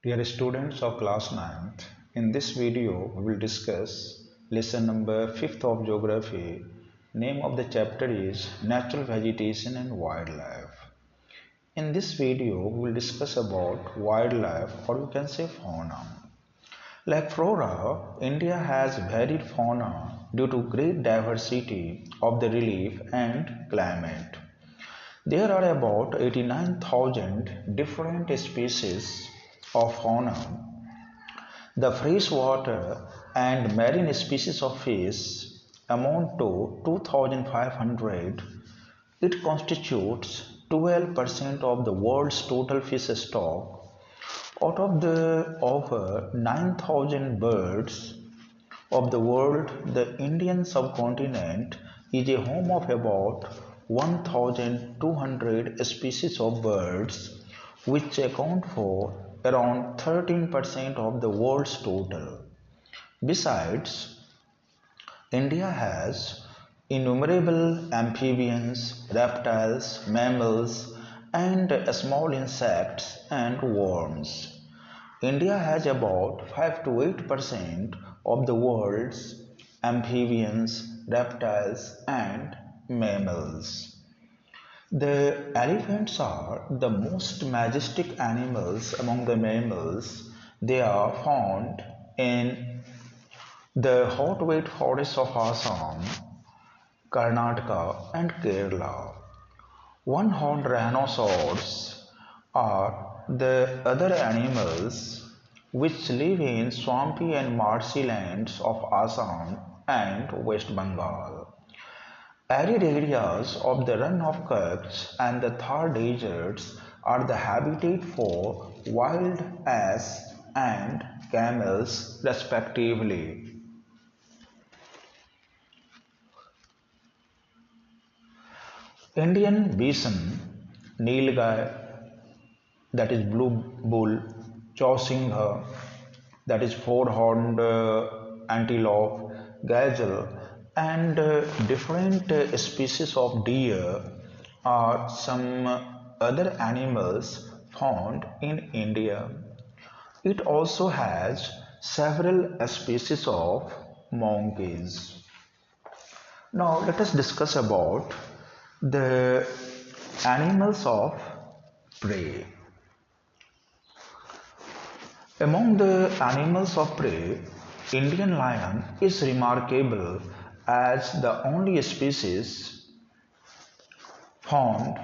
Dear students of class 9th, in this video we will discuss lesson number 5th of geography. Name of the chapter is Natural Vegetation and Wildlife. In this video we will discuss about wildlife, or you can say fauna. Like flora, India has varied fauna due to great diversity of the relief and climate. There are about 89,000 different species of fauna. The freshwater and marine species of fish amount to 2,500. It constitutes 12% of the world's total fish stock. Out of the over 9,000 birds of the world, the Indian subcontinent is a home of about 1,200 species of birds, which account for around 13% of the world's total. Besides, India has innumerable amphibians, reptiles, mammals, and small insects and worms. India has about 5 to 8% of the world's amphibians, reptiles, and mammals. The elephants are the most majestic animals among the mammals. They are found in the hot wet forests of Assam, Karnataka, and Kerala. One-horned rhinoceros are the other animals which live in swampy and marshy lands of Assam and West Bengal. Arid areas of the Run of Kutch and the Thar deserts are the habitat for wild ass and camels respectively. Indian bison, nilgai, that is blue bull, chausinga, that is four-horned antelope, gazelle, and different species of deer are some other animals found in India. It also has several species of monkeys. Now let us discuss about the animals of prey. Among the animals of prey, Indian lion is remarkable as the only species found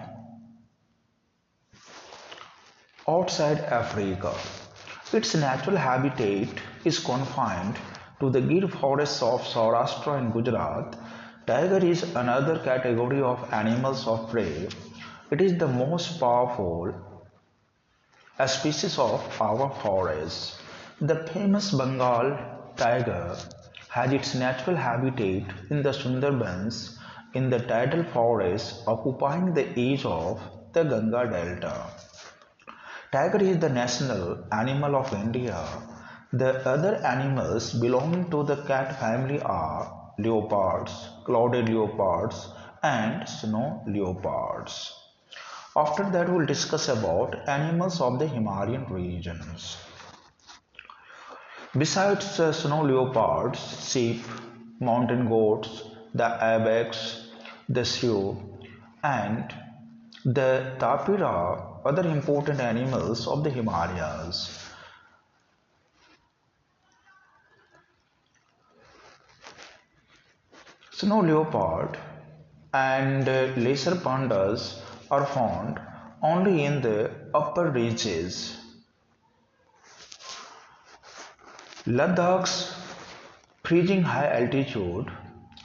outside Africa. Its natural habitat is confined to the gir forests of Saurashtra and Gujarat. Tiger is another category of animals of prey. It is the most powerful species of our forests. The famous Bengal tiger has its natural habitat in the Sundarbans in the tidal forest occupying the edge of the Ganga Delta. Tiger is the national animal of India. The other animals belonging to the cat family are leopards, clouded leopards, and snow leopards. After that, we will discuss about animals of the Himalayan regions. Besides snow leopards, sheep, mountain goats, the ibex, the sioux, and the tapir are other important animals of the Himalayas. Snow leopard and lesser pandas are found only in the upper reaches. Ladakh's freezing high altitude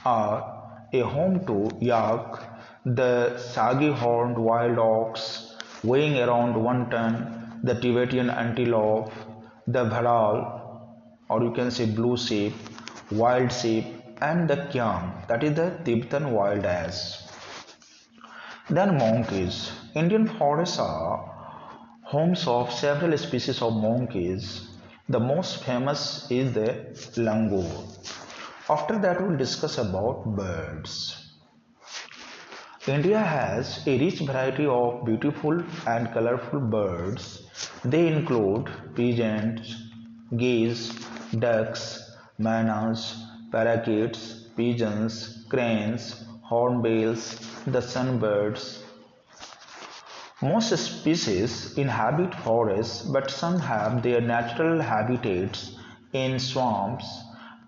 are a home to yak, the saggy horned wild ox weighing around 1 ton, the Tibetan antelope, the bharal, or you can say blue sheep, wild sheep, and the kyang, that is the Tibetan wild ass. Then monkeys. Indian forests are homes of several species of monkeys. The most famous is the langur. After that, we will discuss about birds. India has a rich variety of beautiful and colorful birds. They include pigeons, geese, ducks, minnows, parakeets, pigeons, cranes, hornbills, the sunbirds. Most species inhabit forests, but some have their natural habitats in swamps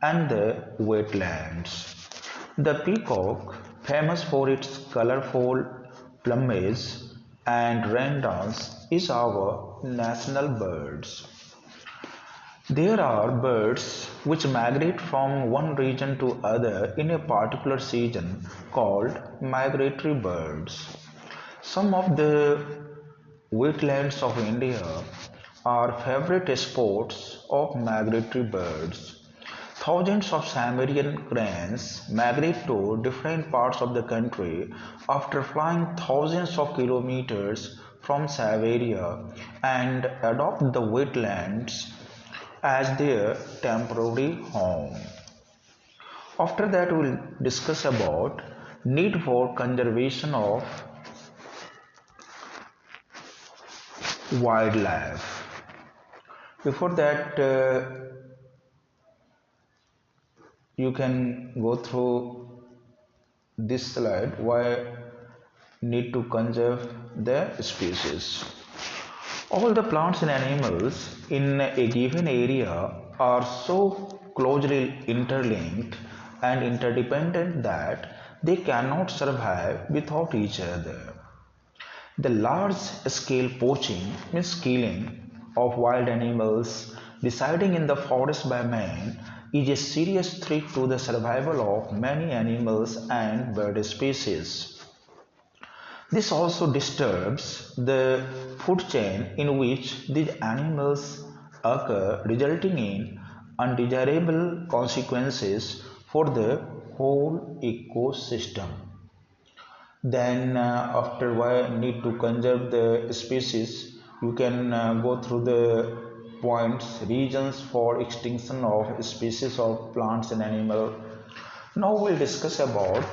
and the wetlands. The peacock, famous for its colorful plumage and rain dance, is our national bird. There are birds which migrate from one region to other in a particular season called migratory birds. Some of the wetlands of India are favorite spots of migratory birds. Thousands of Siberian cranes migrate to different parts of the country after flying thousands of kilometers from Siberia and adopt the wetlands as their temporary home. After that, we'll discuss about need for conservation of wildlife. Before that, you can go through this slide why need to conserve the species. All the plants and animals in a given area are so closely interlinked and interdependent that they cannot survive without each other. The large-scale poaching means killing of wild animals residing in the forest by man is a serious threat to the survival of many animals and bird species. This also disturbs the food chain in which these animals occur, resulting in undesirable consequences for the whole ecosystem. Then after why need to conserve the species, you can go through the points, reasons for extinction of species of plants and animal. Now we'll discuss about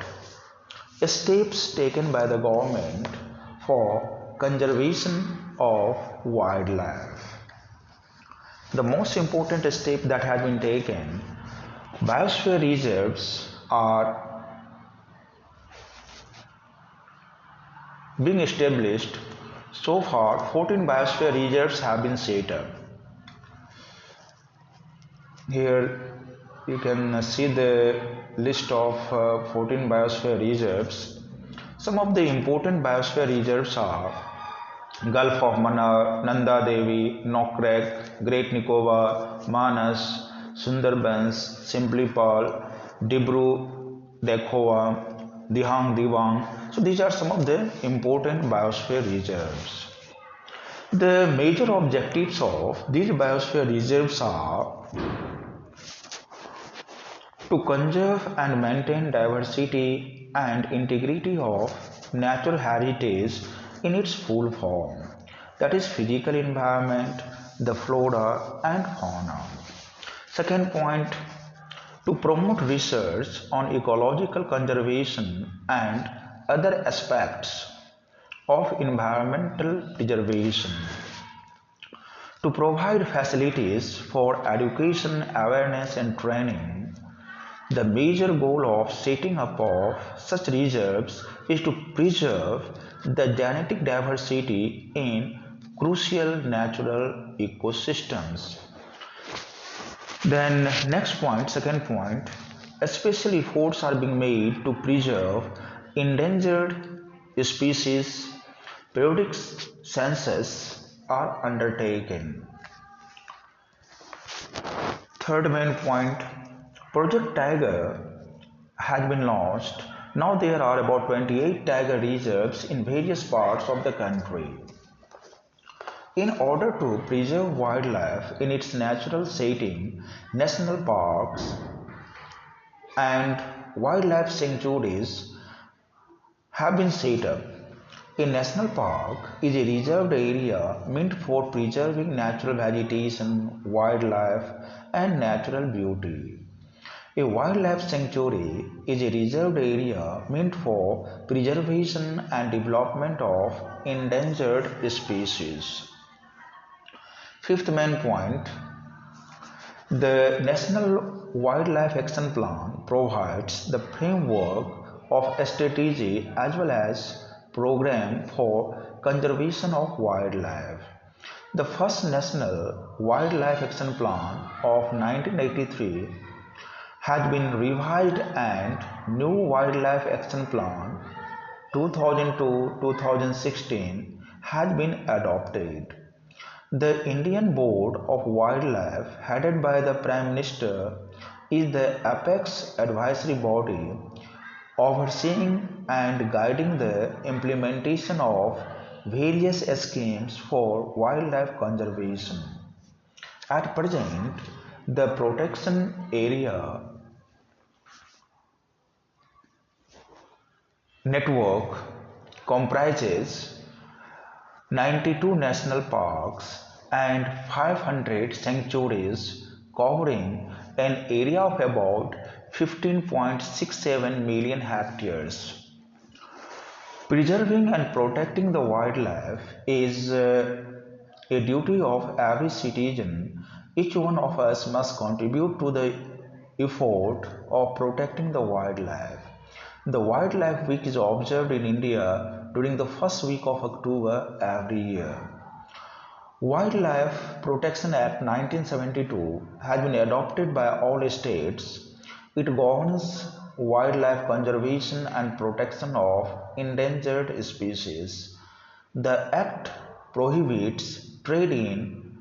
steps taken by the government for conservation of wildlife. The most important step that has been taken, biosphere reserves are being established. So far, 14 biosphere reserves have been set up. Here you can see the list of 14 biosphere reserves. Some of the important biosphere reserves are Gulf of Mannar, Nanda Devi, Nokrek, Great Nicobar, Manas, Sundarbans, Simplipal, Dibru, Dekhova, Dihang Diwang. So these are some of the important biosphere reserves. The major objectives of these biosphere reserves are to conserve and maintain diversity and integrity of natural heritage in its full form, that is physical environment, the flora and fauna. Second point, to promote research on ecological conservation and other aspects of environmental preservation. To provide facilities for education, awareness and training. The major goal of setting up of such reserves is to preserve the genetic diversity in crucial natural ecosystems. Then next point, second point, especially efforts are being made to preserve endangered species. Periodic census are undertaken. Third main point, Project Tiger has been launched. Now there are about 28 tiger reserves in various parts of the country. In order to preserve wildlife in its natural setting, national parks and wildlife sanctuaries have been set up. A national park is a reserved area meant for preserving natural vegetation, wildlife, and natural beauty. A wildlife sanctuary is a reserved area meant for preservation and development of endangered species. Fifth main point, the National Wildlife Action Plan provides the framework of a strategy as well as program for conservation of wildlife. The first National Wildlife Action Plan of 1983 has been revised and new Wildlife Action Plan 2002-2016 has been adopted. The Indian Board of Wildlife, headed by the Prime Minister, is the apex advisory body overseeing and guiding the implementation of various schemes for wildlife conservation. At present, the protection area network comprises 92 national parks and 500 sanctuaries covering an area of about 15.67 million hectares. Preserving and protecting the wildlife is a duty of every citizen. Each one of us must contribute to the effort of protecting the wildlife. The Wildlife Week is observed in India during the first week of October every year. Wildlife Protection Act 1972 has been adopted by all states. It governs wildlife conservation and protection of endangered species. The Act prohibits trade in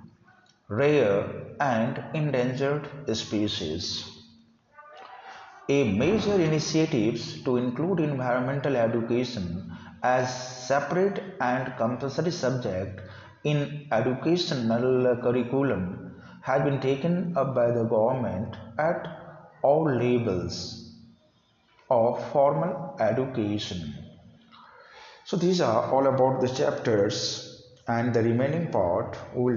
rare and endangered species. A major initiatives to include environmental education as separate and compulsory subject in educational curriculum has been taken up by the government at all levels of formal education. So these are all about the chapters, and the remaining part we will